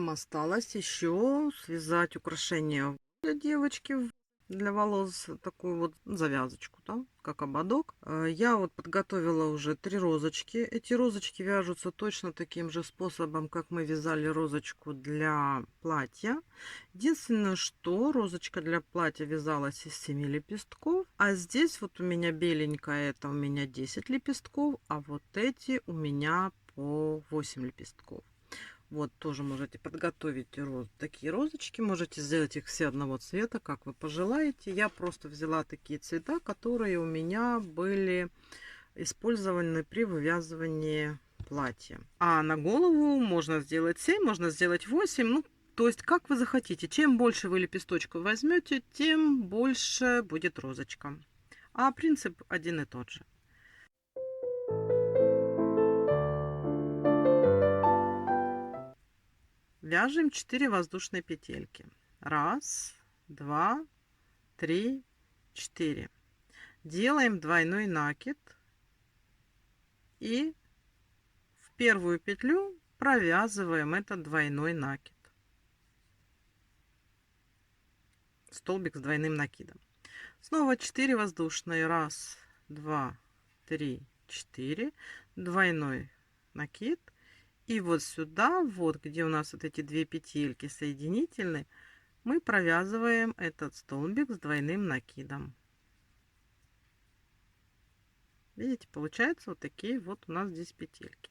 нам осталось еще связать украшение для девочки, для волос, такую вот завязочку, да, как ободок. Я вот подготовила уже 3 розочки. Эти розочки вяжутся точно таким же способом, как мы вязали розочку для платья. Единственное, что розочка для платья вязалась из 7 лепестков, а здесь вот у меня беленькая, это у меня 10 лепестков, а вот эти у меня по 8 лепестков. Вот тоже можете подготовить такие розочки. Можете сделать их все одного цвета, как вы пожелаете. Я просто взяла такие цвета, которые у меня были использованы при вывязывании платья. А на голову можно сделать 7, можно сделать 8. Ну, то есть, как вы захотите. Чем больше вы лепесточков возьмете, тем больше будет розочка. А принцип один и тот же. Вяжем 4 воздушные петельки. 1, 2, 3, 4. Делаем двойной накид и в первую петлю провязываем этот двойной накид. Столбик с двойным накидом. Снова 4 воздушные. 1, 2, 3, 4. Двойной накид. И вот сюда, вот где у нас вот эти две петельки соединительные, мы провязываем этот столбик с двойным накидом. Видите, получается вот такие вот у нас здесь петельки.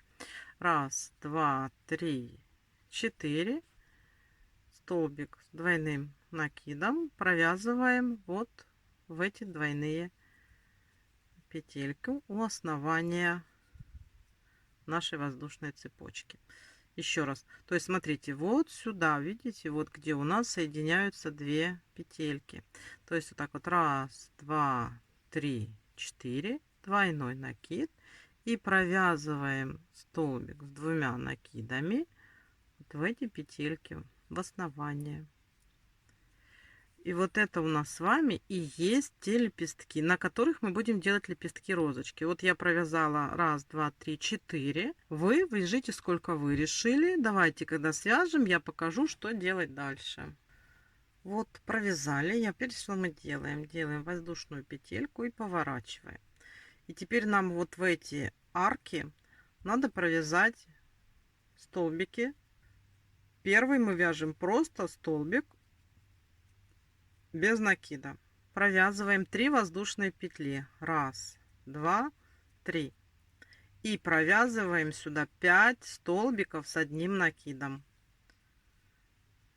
1, 2, 3, 4. Столбик с двойным накидом провязываем вот в эти двойные петельки у основания нашей воздушной цепочки. Еще раз, то есть смотрите, вот сюда, видите, вот где у нас соединяются две петельки. То есть вот так вот 1, 2, 3, 4, двойной накид и провязываем столбик с двумя накидами вот в эти петельки в основание. И вот это у нас с вами и есть те лепестки, на которых мы будем делать лепестки розочки. Вот я провязала 1, 2, 3, 4. Вы вяжите сколько вы решили. Давайте, когда свяжем, я покажу, что делать дальше. Вот провязали. Я теперь что мы делаем? Делаем воздушную петельку и поворачиваем. И теперь нам вот в эти арки надо провязать столбики. Первый мы вяжем просто столбик без накида. Провязываем 3 воздушные петли. 1, 2, 3. И провязываем сюда 5 столбиков с одним накидом.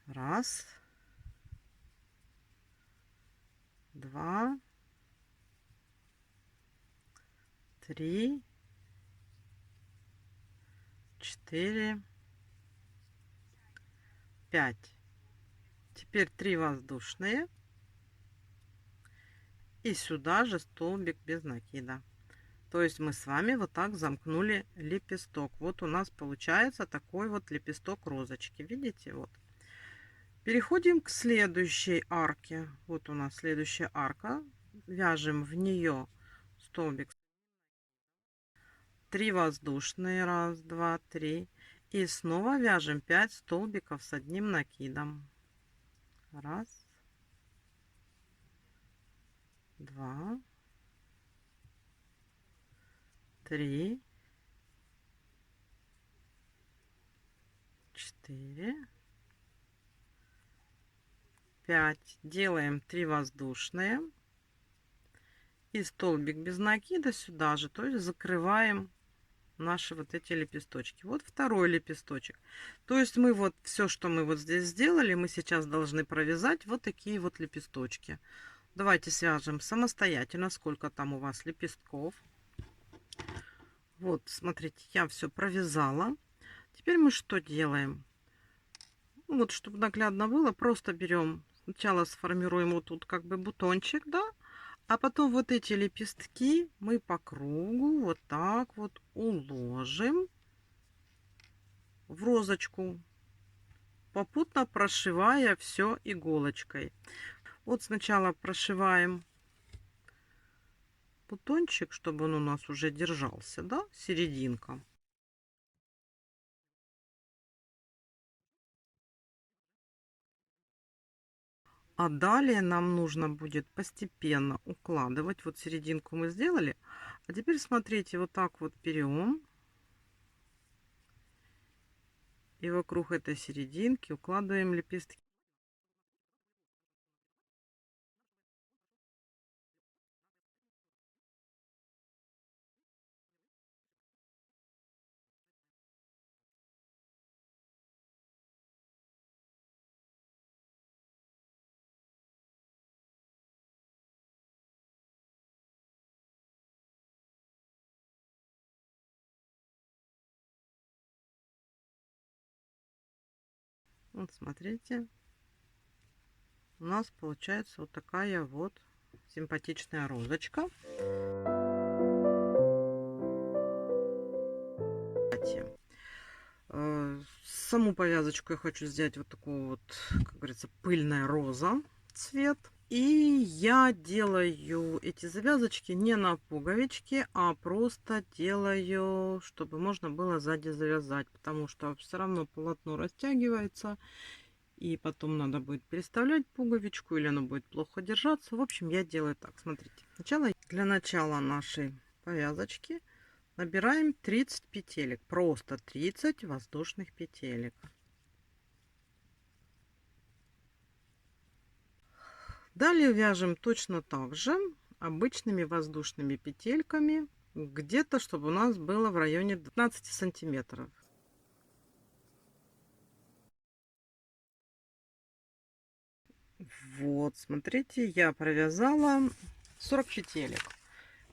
1, 2, 3, 4, 5. Теперь 3 воздушные. И сюда же столбик без накида. То есть мы с вами вот так замкнули лепесток. Вот у нас получается такой вот лепесток розочки. Видите? Вот. Переходим к следующей арке. Вот у нас следующая арка. Вяжем в нее столбик. 3 воздушные. 1, 2, 3. И снова вяжем 5 столбиков с одним накидом. 1, 2, 3, 4, 5. Делаем 3 воздушные. И столбик без накида сюда же. То есть закрываем наши вот эти лепесточки. Вот второй лепесточек. То есть мы вот все, что мы вот здесь сделали, мы сейчас должны провязать вот такие вот лепесточки. Давайте свяжем самостоятельно, сколько там у вас лепестков. Вот, смотрите, я все провязала. Теперь мы что делаем? Вот, чтобы наглядно было, просто берем, сначала сформируем вот тут как бы бутончик, да, а потом вот эти лепестки мы по кругу вот так вот уложим в розочку, попутно прошивая все иголочкой. Вот сначала прошиваем бутончик, чтобы он у нас уже держался, да, серединка. А далее нам нужно будет постепенно укладывать. Вот серединку мы сделали. А теперь смотрите, вот так вот берем. И вокруг этой серединки укладываем лепестки. Вот смотрите. У нас получается вот такая вот симпатичная розочка. Саму повязочку я хочу сделать вот такую вот, как говорится, пыльная роза цвет. И я делаю эти завязочки не на пуговички, а просто делаю, чтобы можно было сзади завязать, потому что все равно полотно растягивается, и потом надо будет переставлять пуговичку, или оно будет плохо держаться. В общем, я делаю так. Смотрите, для начала нашей повязочки набираем 30 петелек, просто 30 воздушных петелек. Далее вяжем точно так же обычными воздушными петельками, где-то чтобы у нас было в районе 15 сантиметров. Вот, смотрите, я провязала 40 петелек.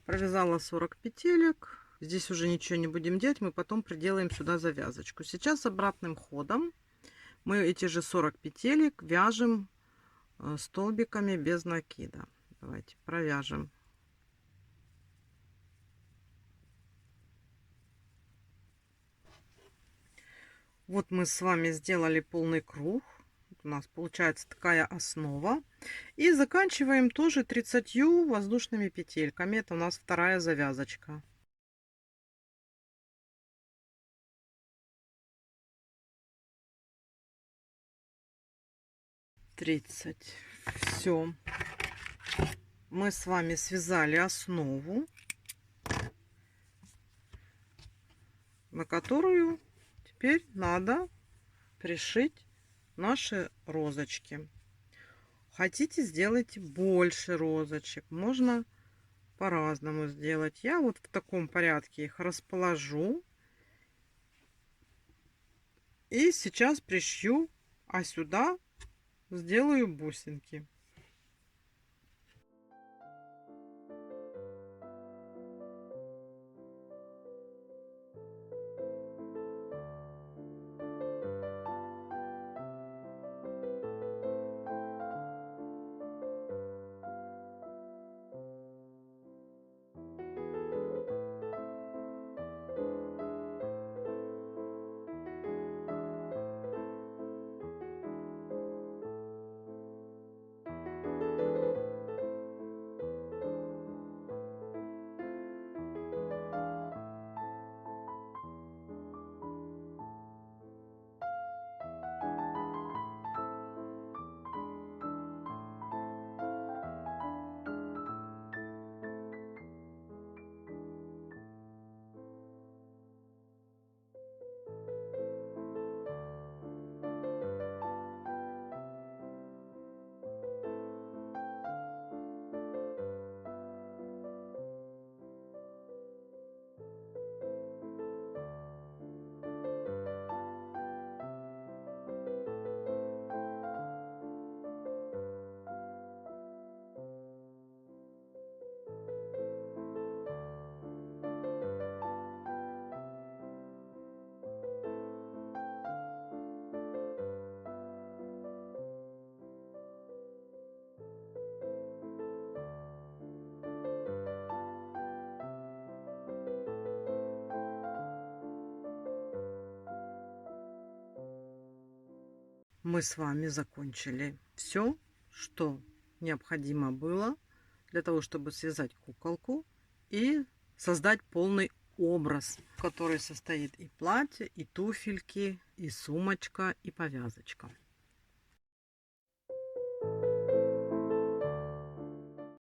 Провязала 40 петелек. Здесь уже ничего не будем делать, мы потом приделаем сюда завязочку. Сейчас обратным ходом мы эти же 40 петелек вяжем столбиками без накида. Давайте провяжем. Вот мы с вами сделали полный круг. У нас получается такая основа. И заканчиваем тоже 30 воздушными петельками. Это у нас вторая завязочка. Все. Мы с вами связали основу, на которую теперь надо пришить наши розочки. Хотите, сделайте больше розочек. Можно по-разному сделать. Я вот в таком порядке их расположу. И сейчас пришью, а сюда сделаю бусинки. Мы с вами закончили все, что необходимо было для того, чтобы связать куколку и создать полный образ, в который состоит и платье, и туфельки, и сумочка, и повязочка.